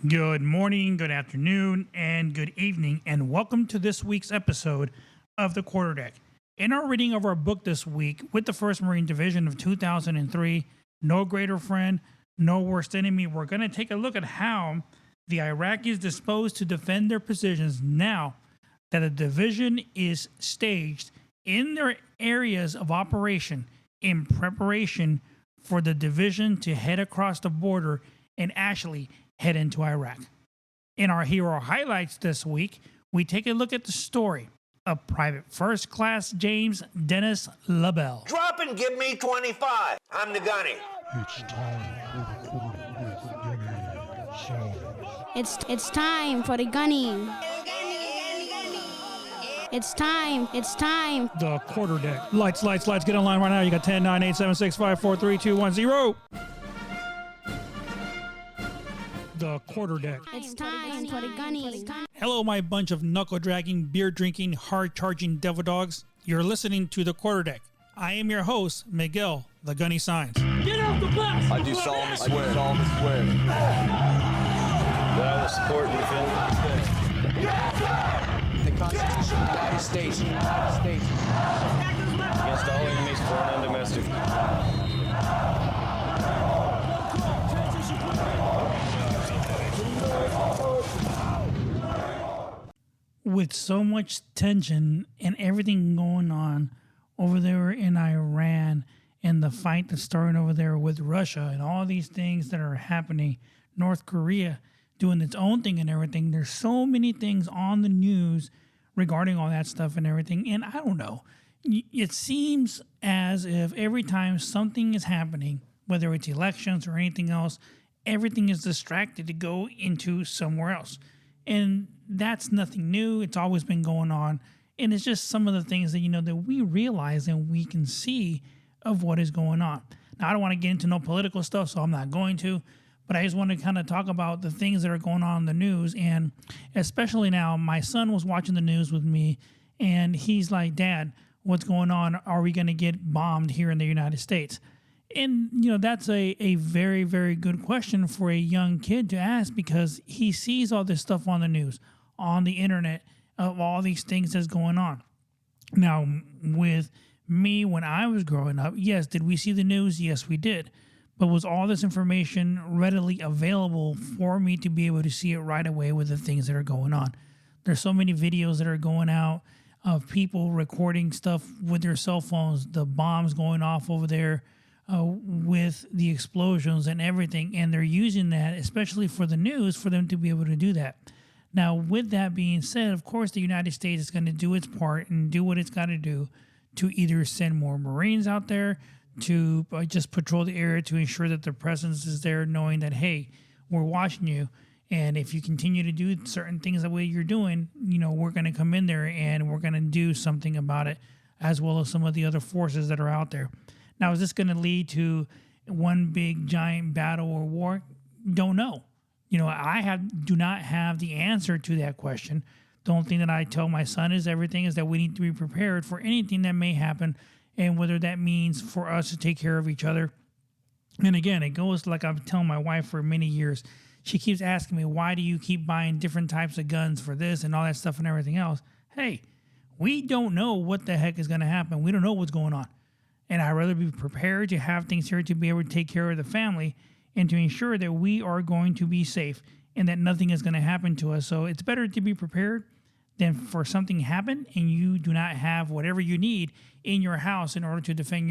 Good morning, good afternoon, and good evening, and welcome to this week's episode of the Quarterdeck. In our reading of our book this week, with the 1st Marine Division of 2003, No Greater Friend, No Worst Enemy, we're going to take a look at how the Iraqis disposed to defend their positions now that the division is staged in their areas of operation in preparation for the division to head across the border and actually head into Iraq. In our hero highlights this week, we take a look at the story of Private First Class James Dennis LaBelle. Drop and give me 25. I'm the gunny. It's time for the gunning. It's time. The Quarterdeck. Lights, get online right now. You got 10, 9, 8, 7, 6, 5, 4, 3, 2, 1, 0. The Quarterdeck. It's time for the gunning. Hello, my bunch of knuckle-dragging, beer-drinking, hard-charging devil dogs. You're listening to The Quarterdeck. I am your host, Miguel, the Gunny Signs. Get off the bus! I do solemnly swear. That I will support and defend The Constitution of the United States. against all enemies, foreign and domestic. With so much tension and everything going on over there in Iran and the fight that's starting over there with Russia and all these things that are happening, North Korea doing its own thing and everything, there's so many things on the news regarding all that stuff and everything. And I don't know, it seems as if every time something is happening, whether it's elections or anything else, everything is distracted to go into somewhere else. And that's nothing new. It's always been going on. And it's just some of the things that, that we realize and we can see of what is going on. Now, I don't want to get into no political stuff, so I'm not going to. But I just want to kind of talk about the things that are going on in the news. And especially now, my son was watching the news with me, and he's like, Dad, what's going on? Are we going to get bombed here in the United States? And, that's a very, very good question for a young kid to ask, because he sees all this stuff on the news, on the internet, of all these things that's going on. Now, with me, when I was growing up, yes, did we see the news? Yes, we did. But was all this information readily available for me to be able to see it right away with the things that are going on? There's so many videos that are going out of people recording stuff with their cell phones, the bombs going off over there, with the explosions and everything, and they're using that, especially for the news, for them to be able to do that. Now, with that being said, of course, the United States is going to do its part and do what it's got to do to either send more Marines out there, to just patrol the area to ensure that their presence is there, knowing that, hey, we're watching you, and if you continue to do certain things the way you're doing, we're going to come in there and we're going to do something about it, as well as some of the other forces that are out there. Now, is this going to lead to one big giant battle or war? Don't know. I do not have the answer to that question. The only thing that I tell my son is that we need to be prepared for anything that may happen, and whether that means for us to take care of each other. And again, it goes like I've been telling my wife for many years. She keeps asking me, why do you keep buying different types of guns for this and all that stuff and everything else? Hey, we don't know what the heck is going to happen. We don't know what's going on. And I'd rather be prepared to have things here to be able to take care of the family and to ensure that we are going to be safe and that nothing is going to happen to us. So it's better to be prepared than for something to happen and you do not have whatever you need in your house in order to defend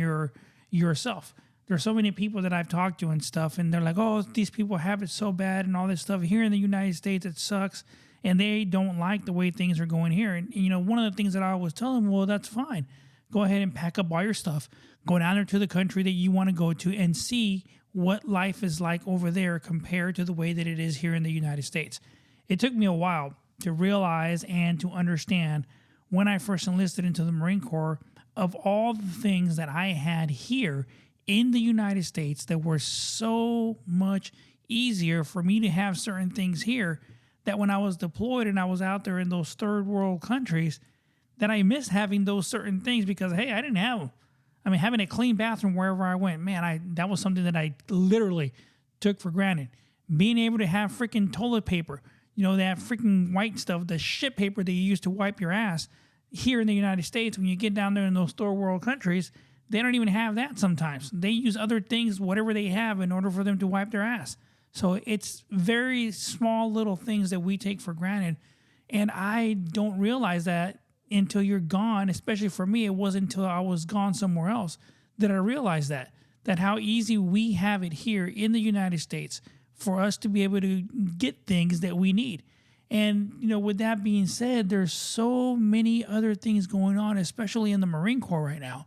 yourself. There's so many people that I've talked to and stuff, and they're like, oh, these people have it so bad and all this stuff. Here in the United States, it sucks, and they don't like the way things are going here. And one of the things that I always tell them, well, that's fine. Go ahead and pack up all your stuff. Go down there to the country that you want to go to and see what life is like over there compared to the way that it is here in the United States. It took me a while to realize and to understand when I first enlisted into the Marine Corps of all the things that I had here in the United States that were so much easier for me to have certain things here, that when I was deployed and I was out there in those third world countries, that I missed having those certain things because, hey, I didn't have them. I mean, having a clean bathroom wherever I went, man, that was something that I literally took for granted. being able to have freaking toilet paper, that freaking white stuff, the shit paper that you use to wipe your ass. Here in the United States, when you get down there in those third world countries, they don't even have that sometimes. They use other things, whatever they have, in order for them to wipe their ass. So it's very small little things that we take for granted. And I don't realize that until you're gone, especially for me. It wasn't until I was gone somewhere else that I realized that how easy we have it here in the United States for us to be able to get things that we need. And, with that being said, there's so many other things going on, especially in the Marine Corps right now,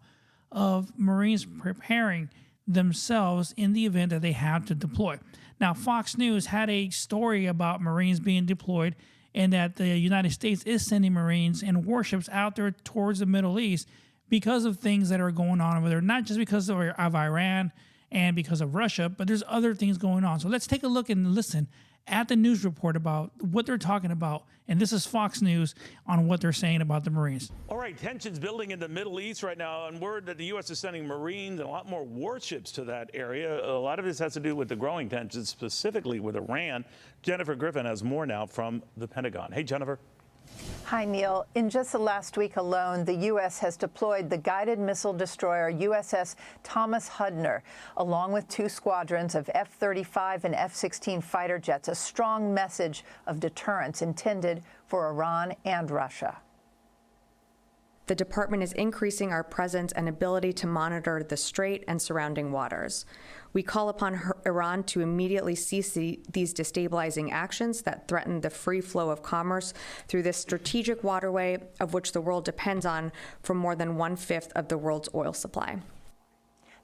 of Marines preparing themselves in the event that they have to deploy. Now, Fox News had a story about Marines being deployed and that the United States is sending Marines and warships out there towards the Middle East because of things that are going on over there, not just because of Iran and because of Russia, but there's other things going on. So let's take a look and listen at the news report about what they're talking about. And this is Fox News on what they're saying about the Marines. All right, tensions building in the Middle East right now, and word that the U.S. is sending Marines and a lot more warships to that area. A lot of this has to do with the growing tensions, specifically with Iran. Jennifer Griffin has more now from the Pentagon. Hey, Jennifer. Hi, Neil. In just the last week alone, the U.S. has deployed the guided missile destroyer USS Thomas Hudner, along with 2 squadrons of F-35 and F-16 fighter jets, a strong message of deterrence intended for Iran and Russia. The department is increasing our presence and ability to monitor the Strait and surrounding waters. We call upon Iran to immediately cease these destabilizing actions that threaten the free flow of commerce through this strategic waterway of which the world depends on for more than 1/5 of the world's oil supply.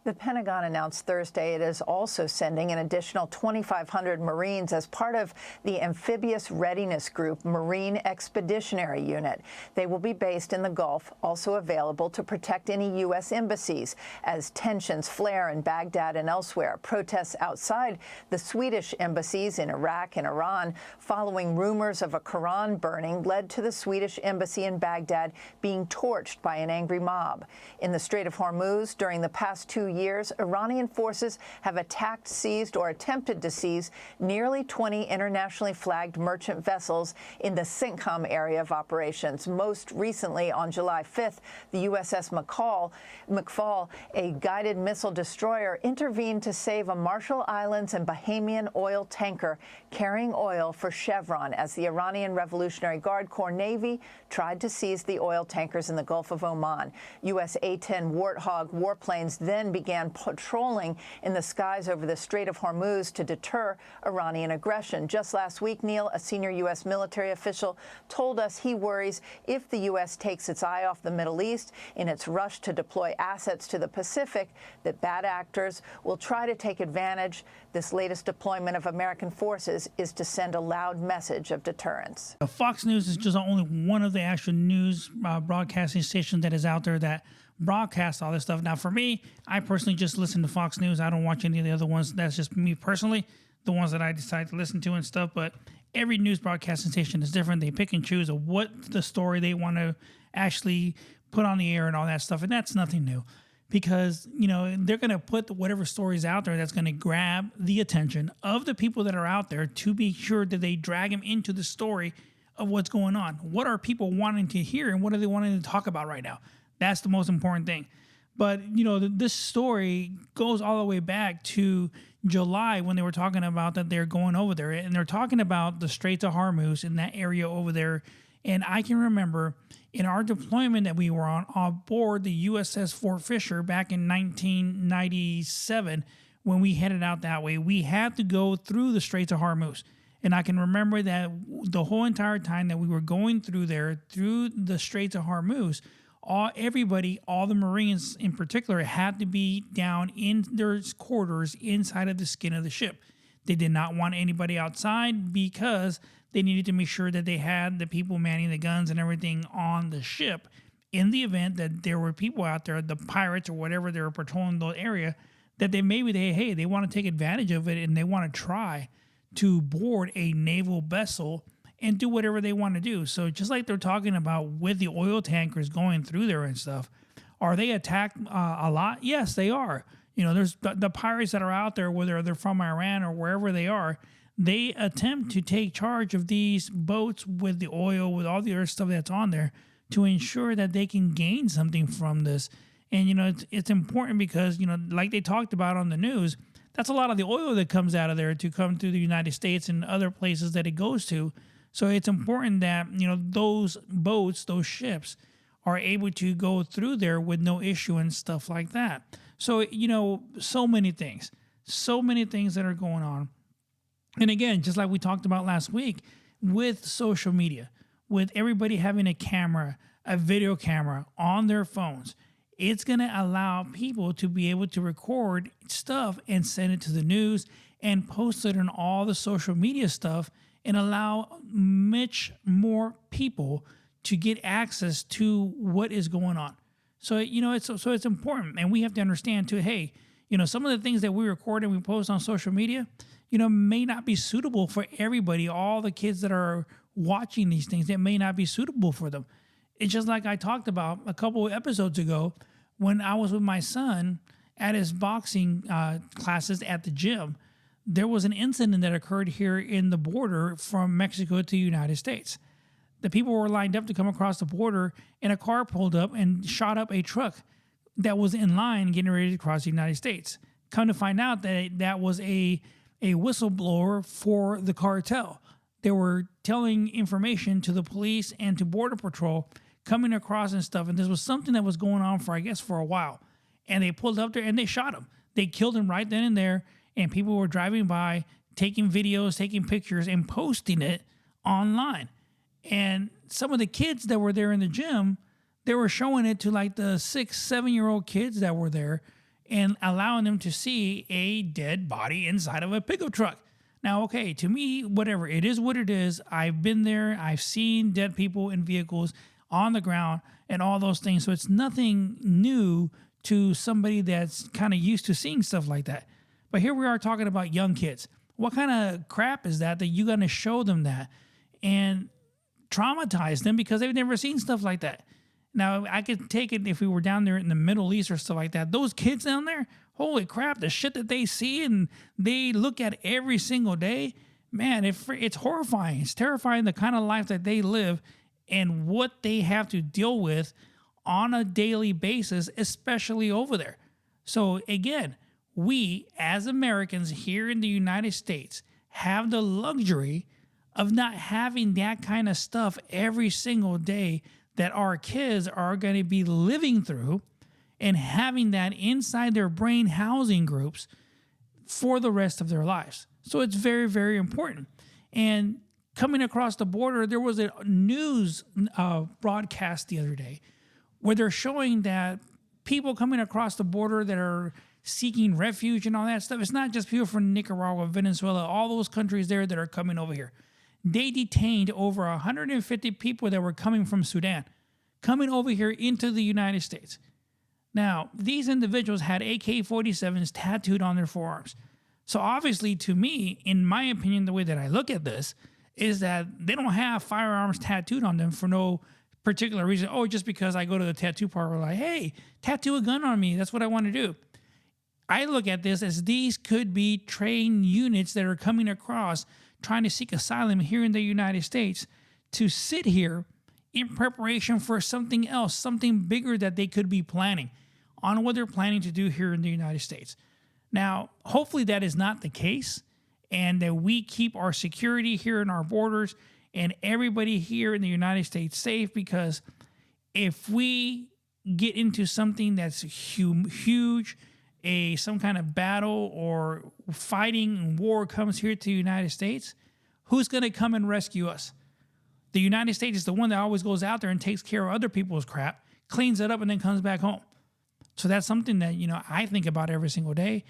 The Pentagon announced Thursday it is also sending an additional 2,500 Marines as part of the Amphibious Readiness Group Marine Expeditionary Unit. They will be based in the Gulf, also available to protect any U.S. embassies as tensions flare in Baghdad and elsewhere. Protests outside the Swedish embassies in Iraq and Iran following rumors of a Quran burning led to the Swedish embassy in Baghdad being torched by an angry mob. In the Strait of Hormuz, during the past 2 years, Iranian forces have attacked, seized, or attempted to seize nearly 20 internationally flagged merchant vessels in the CENTCOM area of operations. Most recently, on July 5th, the USS McFall, a guided missile destroyer, intervened to save a Marshall Islands and Bahamian oil tanker carrying oil for Chevron as the Iranian Revolutionary Guard Corps Navy tried to seize the oil tankers in the Gulf of Oman. U.S. A-10 Warthog warplanes then began patrolling in the skies over the Strait of Hormuz to deter Iranian aggression. Just last week, Neil, a senior U.S. military official told us he worries if the U.S. takes its eye off the Middle East in its rush to deploy assets to the Pacific, that bad actors will try to take advantage. This latest deployment of American forces is to send a loud message of deterrence. Fox News is just only one of the actual news broadcasting stations that is out there that broadcast all this stuff. Now, for me, I personally just listen to Fox News. I don't watch any of the other ones. That's just me personally, the ones that I decide to listen to and stuff. But every news broadcasting station is different. They pick and choose of what the story they want to actually put on the air and all that stuff. And that's nothing new because, they're going to put whatever stories out there that's going to grab the attention of the people that are out there to be sure that they drag them into the story of what's going on. What are people wanting to hear and what are they wanting to talk about right now? That's the most important thing. But, this story goes all the way back to July when they were talking about that they're going over there. And they're talking about the Straits of Hormuz in that area over there. And I can remember in our deployment that we were on board the USS Fort Fisher back in 1997, when we headed out that way, we had to go through the Straits of Hormuz. And I can remember that the whole entire time that we were going through there, through the Straits of Hormuz, all the Marines in particular, had to be down in their quarters inside of the skin of the ship. They did not want anybody outside because they needed to make sure that they had the people manning the guns and everything on the ship in the event that there were people out there, the pirates or whatever they were patrolling the area, that they want to take advantage of it and they want to try to board a naval vessel and do whatever they want to do. So just like they're talking about with the oil tankers going through there and stuff, are they attacked a lot? Yes, they are. There's the pirates that are out there, whether they're from Iran or wherever they are, they attempt to take charge of these boats with the oil, with all the other stuff that's on there, to ensure that they can gain something from this. And, you know, it's important because, you know, like they talked about on the news, that's a lot of the oil that comes out of there to come to the United States and other places that it goes to. So it's important that, you know, those boats, those ships are able to go through there with no issue and stuff like that. So, you know, so many things that are going on. And again, just like we talked about last week, with social media, with everybody having a camera, a video camera on their phones, it's going to allow people to be able to record stuff and send it to the news and post it on all the social media stuff and allow much more people to get access to what is going on. So, you know, it's important. And we have to understand too, hey, you know, some of the things that we record and we post on social media, you know, may not be suitable for everybody. All the kids that are watching these things, it may not be suitable for them. It's just like I talked about a couple of episodes ago when I was with my son at his boxing classes at the gym. There was an incident that occurred here in the border from Mexico to the United States. The people were lined up to come across the border, and a car pulled up and shot up a truck that was in line getting ready to cross the United States. Come to find out that that was a whistleblower for the cartel. They were telling information to the police and to Border Patrol coming across and stuff, and this was something that was going on for a while. And they pulled up there and they shot him. They killed him right then and there, and people were driving by, taking videos, taking pictures, and posting it online. And some of the kids that were there in the gym, they were showing it to like the 6-7-year-old kids that were there and allowing them to see a dead body inside of a pickup truck. Now, okay, to me, whatever, it is what it is. I've been there. I've seen dead people in vehicles on the ground and all those things. So it's nothing new to somebody that's kind of used to seeing stuff like that. But here we are talking about young kids. What kind of crap is that you're going to show them that and traumatize them because they've never seen stuff like that? Now, I could take it if we were down there in the Middle East or stuff like that. Those kids down there, holy crap, the shit that they see and they look at every single day, man, it's horrifying. It's terrifying, the kind of life that they live and what they have to deal with on a daily basis, especially over there. So again, we as Americans here in the United States have the luxury of not having that kind of stuff every single day that our kids are going to be living through and having that inside their brain housing groups for the rest of their lives. So it's very, very important. And coming across the border, there was a news broadcast the other day where they're showing that people coming across the border that are seeking refuge and all that stuff, it's not just people from Nicaragua, Venezuela, all those countries there that are coming over here. They detained over 150 people that were coming from Sudan, coming over here into the United States. Now, these individuals had AK-47s tattooed on their forearms. So obviously, to me, in my opinion, the way that I look at this is that they don't have firearms tattooed on them for no particular reason. Oh, just because I go to the tattoo parlor, like, hey, tattoo a gun on me. That's what I want to do. I look at this as these could be trained units that are coming across trying to seek asylum here in the United States to sit here in preparation for something else, something bigger that they could be planning on what they're planning to do here in the United States. Now, hopefully that is not the case and that we keep our security here in our borders and everybody here in the United States safe, because if we get into something that's huge, some kind of battle or fighting and war comes here to the United States, who's going to come and rescue us? The United States is the one that always goes out there and takes care of other people's crap, cleans it up, and then comes back home. So that's something that, you know, I think about every single day,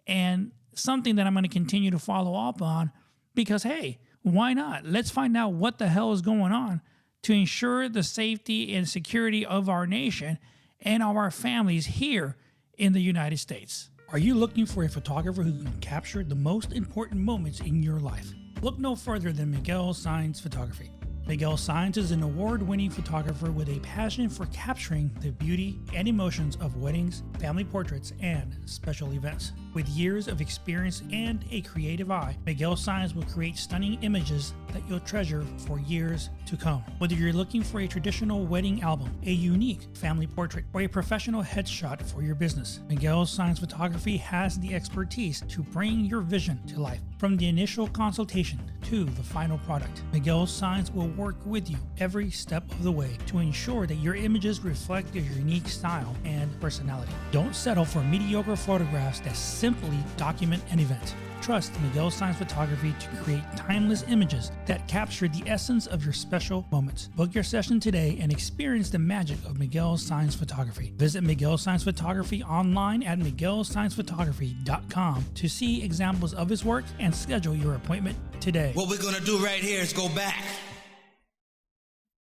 and something that I'm going to continue to follow up on because, hey, why not? Let's find out what the hell is going on to ensure the safety and security of our nation and of our families here in the United States. Are you looking for a photographer who can capture the most important moments in your life? Look no further than Miguel Saenz Photography. Miguel Saenz is an award-winning photographer with a passion for capturing the beauty and emotions of weddings, family portraits, and special events. With years of experience and a creative eye, Miguel Signs will create stunning images that you'll treasure for years to come. Whether you're looking for a traditional wedding album, a unique family portrait, or a professional headshot for your business, Miguel Signs Photography has the expertise to bring your vision to life. From the initial consultation to the final product, Miguel Signs will work with you every step of the way to ensure that your images reflect your unique style and personality. Don't settle for mediocre photographs that simply document an event. Trust Miguel Signs Photography to create timeless images that capture the essence of your special moments. Book your session today and experience the magic of Miguel Signs Photography. Visit Miguel Signs Photography online at miguelsciencephotography.com to see examples of his work and schedule your appointment today. What we're gonna do right here is go back.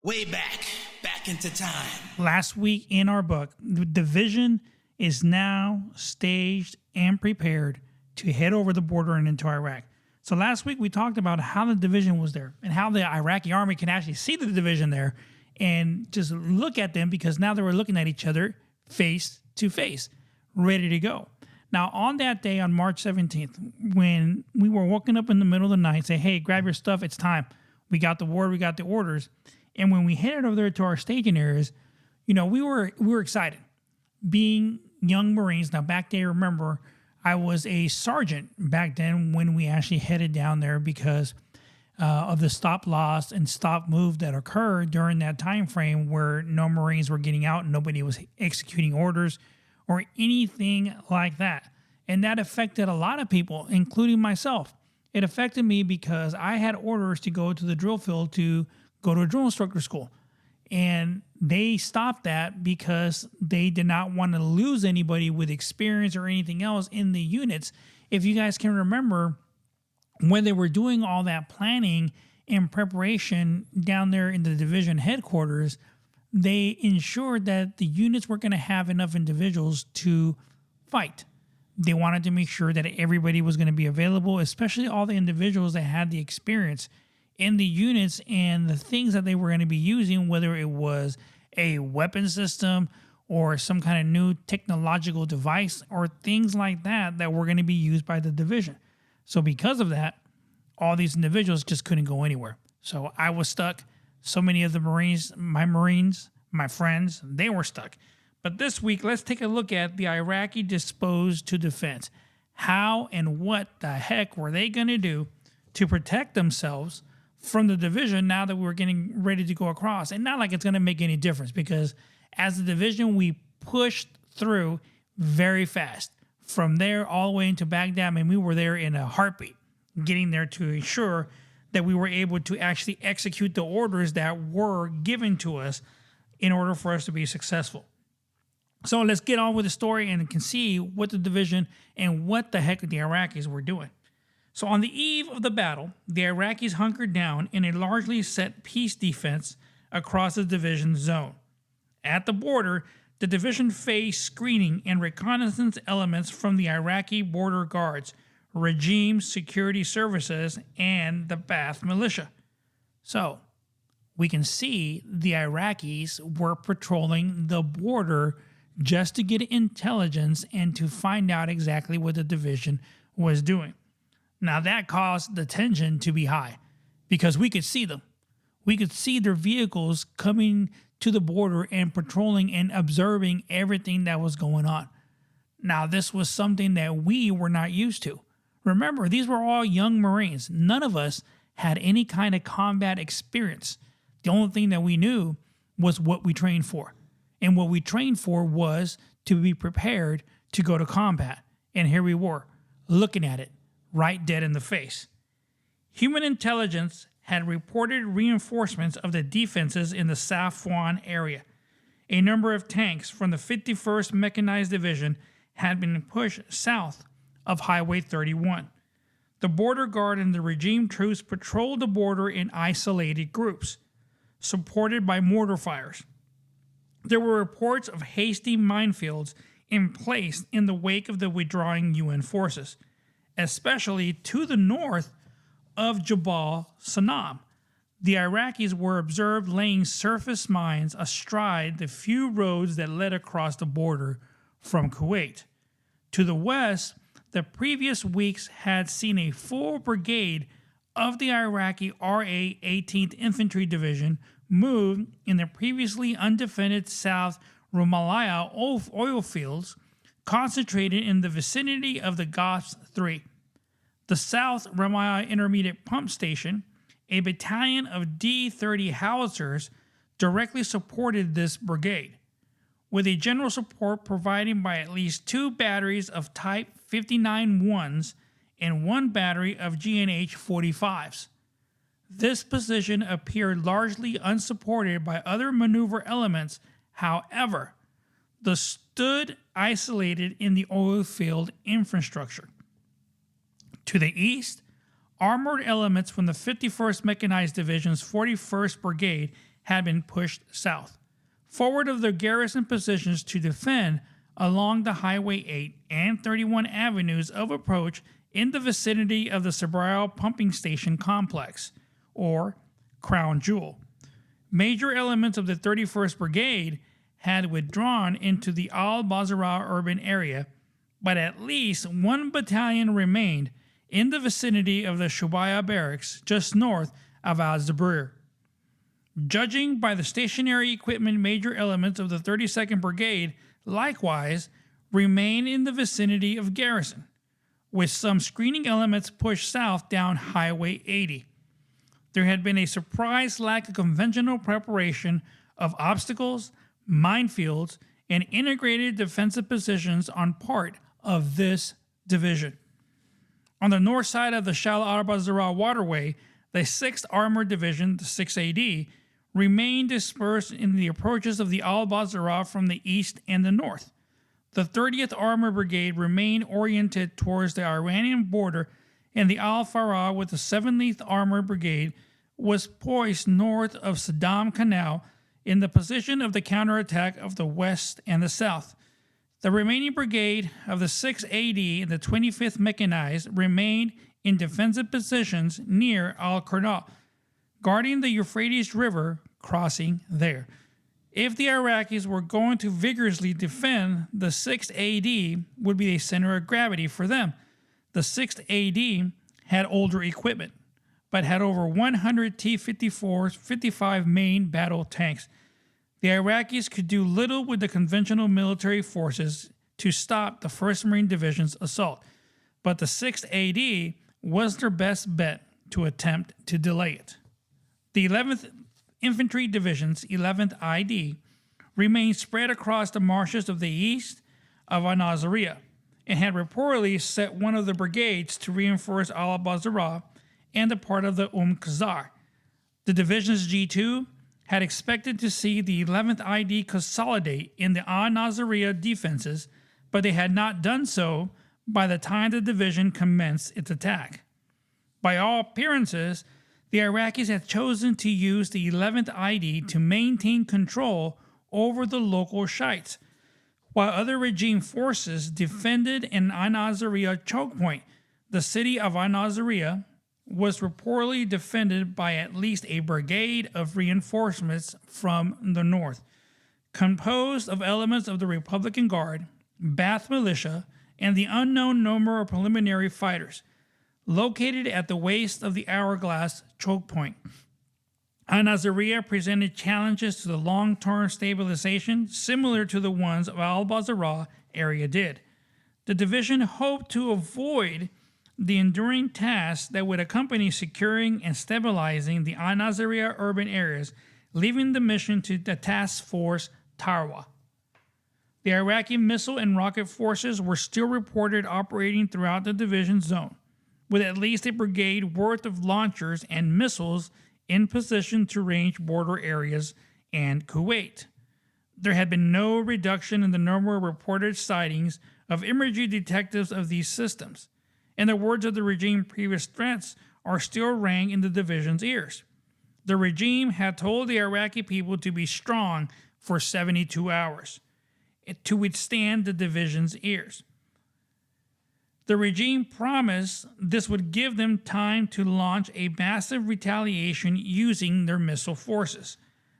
Way back into time. Last week in our book, the division is now staged and prepared to head over the border and into Iraq. So last week we talked about how the division was there and how the Iraqi army can actually see the division there and just look at them, because now they were looking at each other face to face, ready to go. Now, on that day, on March 17th, when we were woken up in the middle of the night, say, hey, grab your stuff, it's time. We got the word, we got the orders. And when we headed over there to our staging areas, we were excited. Being young Marines, now back then, remember, I was a sergeant back then when we actually headed down there because of the stop loss and stop move that occurred during that time frame where no Marines were getting out and nobody was executing orders or anything like that. And that affected a lot of people, including myself. It affected me because I had orders to go to the drill field to go to a drill instructor school. And they stopped that because they did not want to lose anybody with experience or anything else in the units. If you guys can remember, when they were doing all that planning and preparation down there in the division headquarters, they ensured that the units were going to have enough individuals to fight. They wanted to make sure that everybody was going to be available, especially all the individuals that had the experience in the units and the things that they were going to be using, whether it was a weapon system or some kind of new technological device or things like that that were going to be used by the division. So because of that, all these individuals just couldn't go anywhere. So I was stuck. So many of the Marines, my friends, they were stuck. But this week, let's take a look at the Iraqi disposed to defense. How and what the heck were they going to do to protect themselves from the division now that we're getting ready to go across? And not like it's going to make any difference, because as a division, we pushed through very fast. From there all the way into Baghdad, and we were there in a heartbeat, getting there to ensure that we were able to actually execute the orders that were given to us in order for us to be successful. So let's get on with the story and can see what the division and what the heck the Iraqis were doing. So on the eve of the battle, the Iraqis hunkered down in a largely set peace defense across the division zone. At the border, the division faced screening and reconnaissance elements from the Iraqi border guards, regime security services, and the Ba'ath militia. So we can see the Iraqis were patrolling the border just to get intelligence and to find out exactly what the division was doing. Now that caused the tension to be high because we could see them. We could see their vehicles coming to the border and patrolling and observing everything that was going on. Now this was something that we were not used to. Remember, these were all young Marines. None of us had any kind of combat experience. The only thing that we knew was what we trained for. And what we trained for was to be prepared to go to combat. And here we were, looking at it, right dead in the face. Human intelligence had reported reinforcements of the defenses in the Safwan area. A number of tanks from the 51st Mechanized Division had been pushed south of Highway 31. The border guard and the regime troops patrolled the border in isolated groups, supported by mortar fires. There were reports of hasty minefields in place in the wake of the withdrawing UN forces, especially to the north of Jabal Sanam. The Iraqis were observed laying surface mines astride the few roads that led across the border from Kuwait. To the west, the previous weeks had seen a full brigade of the Iraqi RA 18th Infantry Division move in the previously undefended South Rumaillah oil fields, concentrated in the vicinity of the Ghost 3. The South Rumaillah Intermediate Pump Station, a battalion of D-30 howitzers, directly supported this brigade, with a general support provided by at least 2 batteries of Type 59-1s and 1 battery of GNH 45s. This position appeared largely unsupported by other maneuver elements. However, the stood isolated in the oil field infrastructure. To the east, armored elements from the 51st Mechanized Division's 41st Brigade had been pushed south, forward of their garrison positions to defend along the Highway 8 and 31 avenues of approach in the vicinity of the Sabral Pumping Station Complex, or Crown Jewel. Major elements of the 31st Brigade had withdrawn into the Al-Bazrah urban area, but at least 1 battalion remained in the vicinity of the Shubaya barracks just north of Al-Zabrir. Judging by the stationary equipment, major elements of the 32nd Brigade likewise remain in the vicinity of garrison, with some screening elements pushed south down Highway 80. There had been a surprise lack of conventional preparation of obstacles, minefields, and integrated defensive positions on part of this division. On the north side of the Shal al-Bazrah waterway, the 6th Armored Division, the 6AD, remained dispersed in the approaches of the al-Bazrah from the east and the north. The 30th Armored Brigade remained oriented towards the Iranian border, and the Al-Farah with the 70th Armored Brigade was poised north of Saddam Canal in the position of the counterattack of the west and the south. The remaining brigade of the 6th AD and the 25th Mechanized remained in defensive positions near Al-Qarna, guarding the Euphrates River crossing there. If the Iraqis were going to vigorously defend, the 6th AD would be a center of gravity for them. The 6th AD had older equipment, but had over 100 T-54s, 55 main battle tanks. The Iraqis could do little with the conventional military forces to stop the 1st Marine Division's assault, but the 6th AD was their best bet to attempt to delay it. The 11th Infantry Division's 11th ID remained spread across the marshes of the east of Al-Naziriyah and had reportedly set one of the brigades to reinforce Al-Bazrah and a part of the Qasar. The division's G2 had expected to see the 11th ID consolidate in the Al-Naziriyah defenses, but they had not done so by the time the division commenced its attack. By all appearances, the Iraqis had chosen to use the 11th ID to maintain control over the local Shiites, while other regime forces defended an Al-Naziriyah choke point. The city of Al-Naziriyah was reportedly defended by at least a brigade of reinforcements from the north, composed of elements of the Republican Guard, Ba'ath Militia, and the unknown number of preliminary fighters, located at the waist of the Hourglass choke point. Al-Naziriyah presented challenges to the long-term stabilization similar to the ones of Al-Bazrah area did. The division hoped to avoid the enduring tasks that would accompany securing and stabilizing the Al-Naziriyah urban areas, leaving the mission to the Task Force Tarwa. The Iraqi missile and rocket forces were still reported operating throughout the division zone, with at least a brigade worth of launchers and missiles in position to range border areas and Kuwait. There had been no reduction in the number of reported sightings of imagery detectives of these systems, and the words of the regime's previous threats are still rang in the division's ears. The regime had told the Iraqi people to be strong for 72 hours to withstand the division's ears. The regime promised this would give them time to launch a massive retaliation using their missile forces.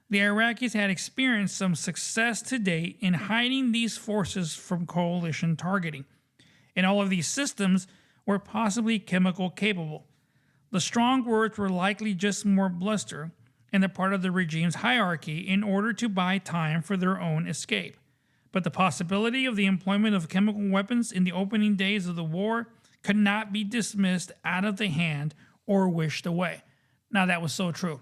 The Iraqis had experienced some success to date in hiding these forces from coalition targeting, and all of these systems were possibly chemical capable. The strong words were likely just more bluster and the part of the regime's hierarchy in order to buy time for their own escape. But the possibility of the employment of chemical weapons in the opening days of the war could not be dismissed out of the hand or wished away. Now, that was so true,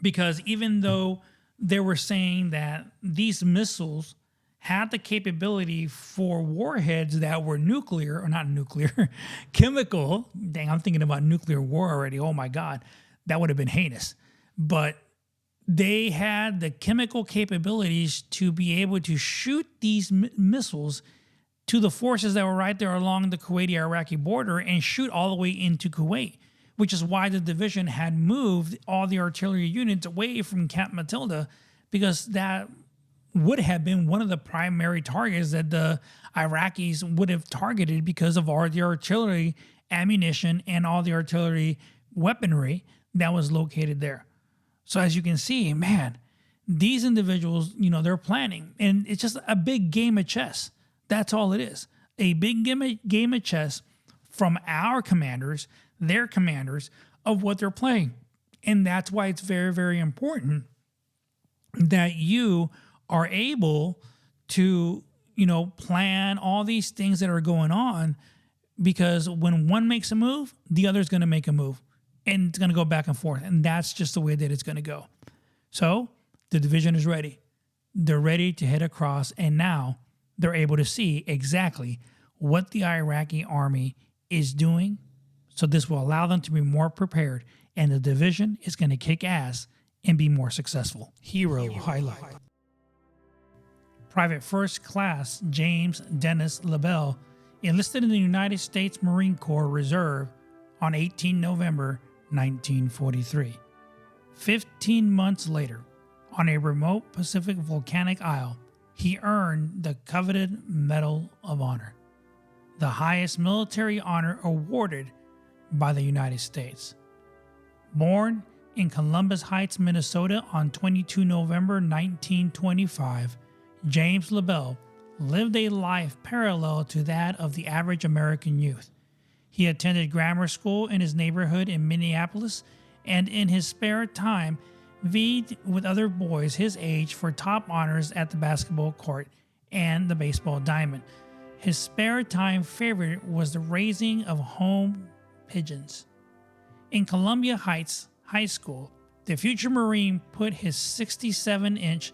because even though they were saying that these missiles had the capability for warheads that were nuclear, or not nuclear, chemical. Dang, I'm thinking about nuclear war already. Oh my God, that would have been heinous. But they had the chemical capabilities to be able to shoot these missiles to the forces that were right there along the Kuwaiti-Iraqi border and shoot all the way into Kuwait, which is why the division had moved all the artillery units away from Camp Matilda, because that would have been one of the primary targets that the Iraqis would have targeted because of all the artillery ammunition and all the artillery weaponry that was located there. So as you can see, man, these individuals, they're planning, and it's just a big game of chess. That's all it is. A big game of chess from our commanders, their commanders, of what they're playing. And that's why it's very, very important that you are able to, plan all these things that are going on, because when one makes a move, the other's going to make a move, and it's going to go back and forth. And that's just the way that it's going to go. So the division is ready. They're ready to head across, and now they're able to see exactly what the Iraqi army is doing. So this will allow them to be more prepared, and the division is going to kick ass and be more successful. Hero highlight. Private First Class James Dennis LaBelle enlisted in the United States Marine Corps Reserve on 18 November 1943. 15 months later, on a remote Pacific volcanic isle, he earned the coveted Medal of Honor, the highest military honor awarded by the United States. Born in Columbus Heights, Minnesota on 22 November 1925, James LaBelle lived a life parallel to that of the average American youth. He attended grammar school in his neighborhood in Minneapolis, and in his spare time vied with other boys his age for top honors at the basketball court and the baseball diamond. His spare time favorite was the raising of home pigeons. In Columbia Heights High School, the future Marine put his 67-inch,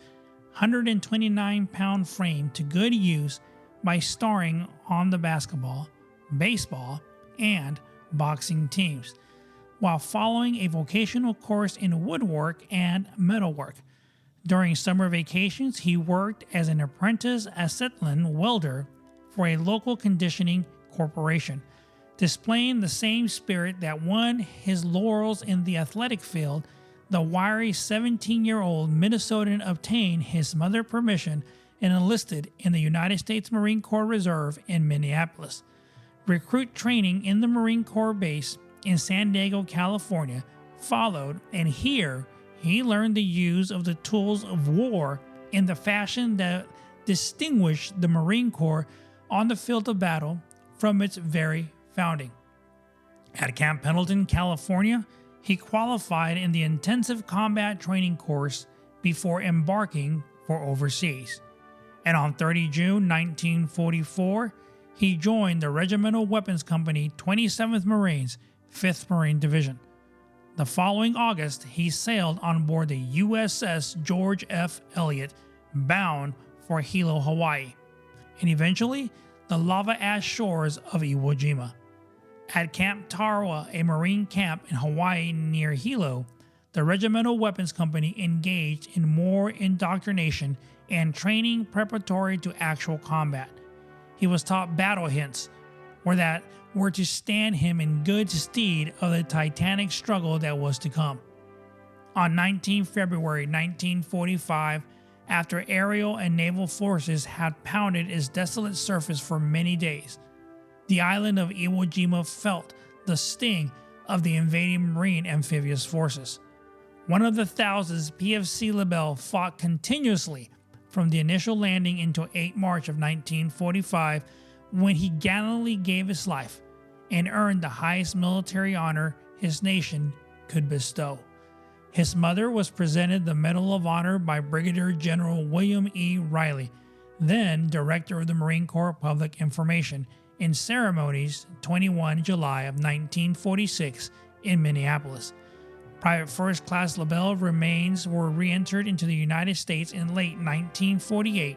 129-pound frame to good use by starring on the basketball, baseball, and boxing teams, while following a vocational course in woodwork and metalwork. During summer vacations, he worked as an apprentice acetylene welder for a local conditioning corporation, displaying the same spirit that won his laurels in the athletic field. The wiry 17-year-old Minnesotan obtained his mother's permission and enlisted in the United States Marine Corps Reserve in Minneapolis. Recruit training in the Marine Corps base in San Diego, California followed, and here he learned the use of the tools of war in the fashion that distinguished the Marine Corps on the field of battle from its very founding. At Camp Pendleton, California, he qualified in the intensive combat training course before embarking for overseas. And on 30 June 1944, he joined the Regimental Weapons Company 27th Marines, 5th Marine Division. The following August, he sailed on board the USS George F. Elliott, bound for Hilo, Hawaii, and eventually the lava-ash shores of Iwo Jima. At Camp Tarawa, a Marine camp in Hawaii near Hilo, the Regimental Weapons Company engaged in more indoctrination and training preparatory to actual combat. He was taught battle hints, that were to stand him in good stead of the titanic struggle that was to come. On 19 February 1945, after aerial and naval forces had pounded its desolate surface for many days, the island of Iwo Jima felt the sting of the invading Marine amphibious forces. One of the thousands PFC LaBelle fought continuously from the initial landing until 8 March of 1945 when he gallantly gave his life and earned the highest military honor his nation could bestow. His mother was presented the Medal of Honor by Brigadier General William E. Riley, then Director of the Marine Corps Public Information, in ceremonies 21 July of 1946 in Minneapolis. Private First Class LaBelle remains were re-entered into the United States in late 1948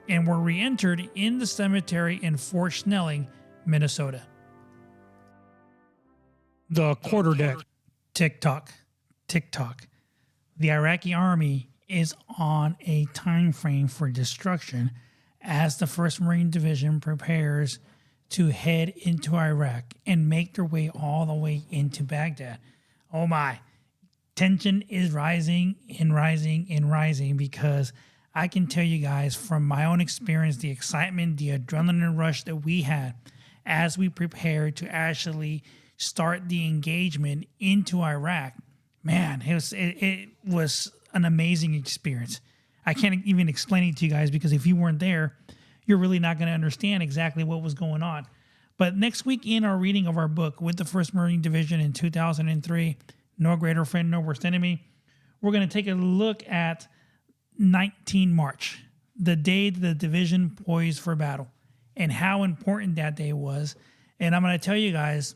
and were re-entered in the cemetery in Fort Snelling, Minnesota. The quarterdeck. TikTok. The Iraqi army is on a time frame for destruction as the 1st Marine Division prepares to head into Iraq and make their way all the way into Baghdad. Oh my. Tension is rising and rising and rising, because I can tell you guys from my own experience, the excitement, the adrenaline rush that we had as we prepared to actually start the engagement into Iraq. Man, it was an amazing experience. I can't even explain it to you guys, because if you weren't there, you're really not going to understand exactly what was going on. But next week in our reading of our book, With the 1st Marine Division in 2003, No Greater Friend, No Worst Enemy, we're going to take a look at 19 March, the day that the division poised for battle, and how important that day was. And I'm going to tell you guys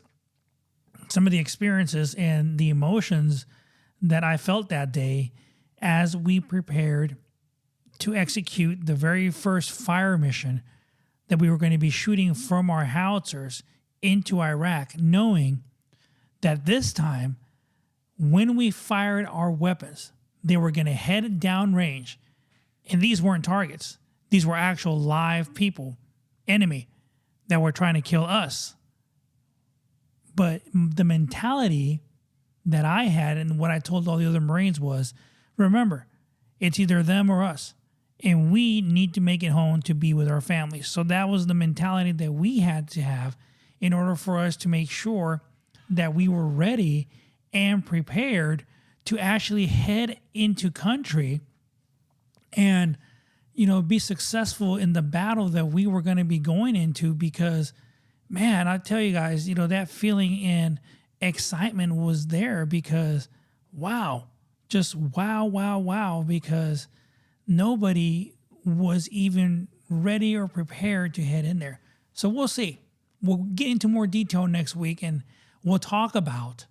some of the experiences and the emotions that I felt that day as we prepared to execute the very first fire mission that we were going to be shooting from our howitzers into Iraq, knowing that this time, when we fired our weapons, they were going to head downrange. And these weren't targets. These were actual live people, enemy, that were trying to kill us. But the mentality that I had and what I told all the other Marines was, remember, it's either them or us. And we need to make it home to be with our families. So that was the mentality that we had to have in order for us to make sure that we were ready and prepared to actually head into country and, be successful in the battle that we were going to be going into. Because, man, I tell you guys, that feeling and excitement was there, because wow, just wow, because nobody was even ready or prepared to head in there. So we'll see. We'll get into more detail next week, and we'll talk about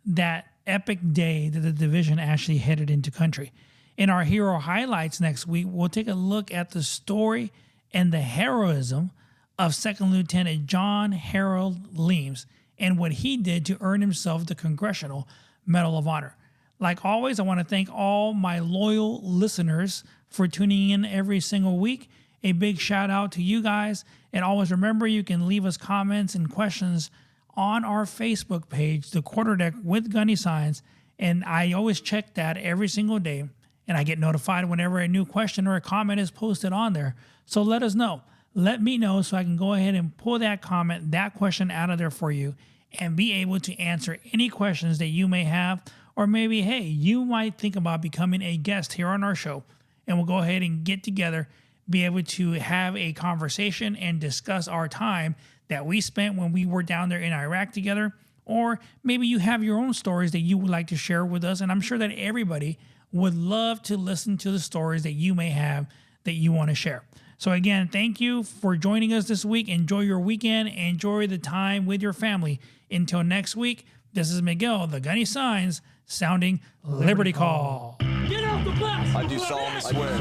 that epic day that the division actually headed into country. In our hero highlights next week, we'll take a look at the story and the heroism of Second Lieutenant John Harold Leames and what he did to earn himself the Congressional Medal of Honor. Like always, I want to thank all my loyal listeners for tuning in every single week. A big shout out to you guys. And always remember, you can leave us comments and questions on our Facebook page, The Quarterdeck with Gunny Signs. And I always check that every single day. And I get notified whenever a new question or a comment is posted on there. So let us know. Let me know so I can go ahead and pull that comment, that question out of there for you, and be able to answer any questions that you may have. Or maybe, hey, you might think about becoming a guest here on our show, and we'll go ahead and get together, be able to have a conversation and discuss our time that we spent when we were down there in Iraq together. Or maybe you have your own stories that you would like to share with us, and I'm sure that everybody would love to listen to the stories that you may have that you want to share. So again, thank you for joining us this week. Enjoy your weekend. Enjoy the time with your family. Until next week, this is Miguel, the Gunny Signs, sounding Liberty Call. Get out the bus! I do solemnly swear. That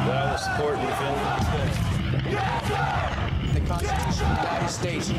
I will support and defend The Constitution of the United States.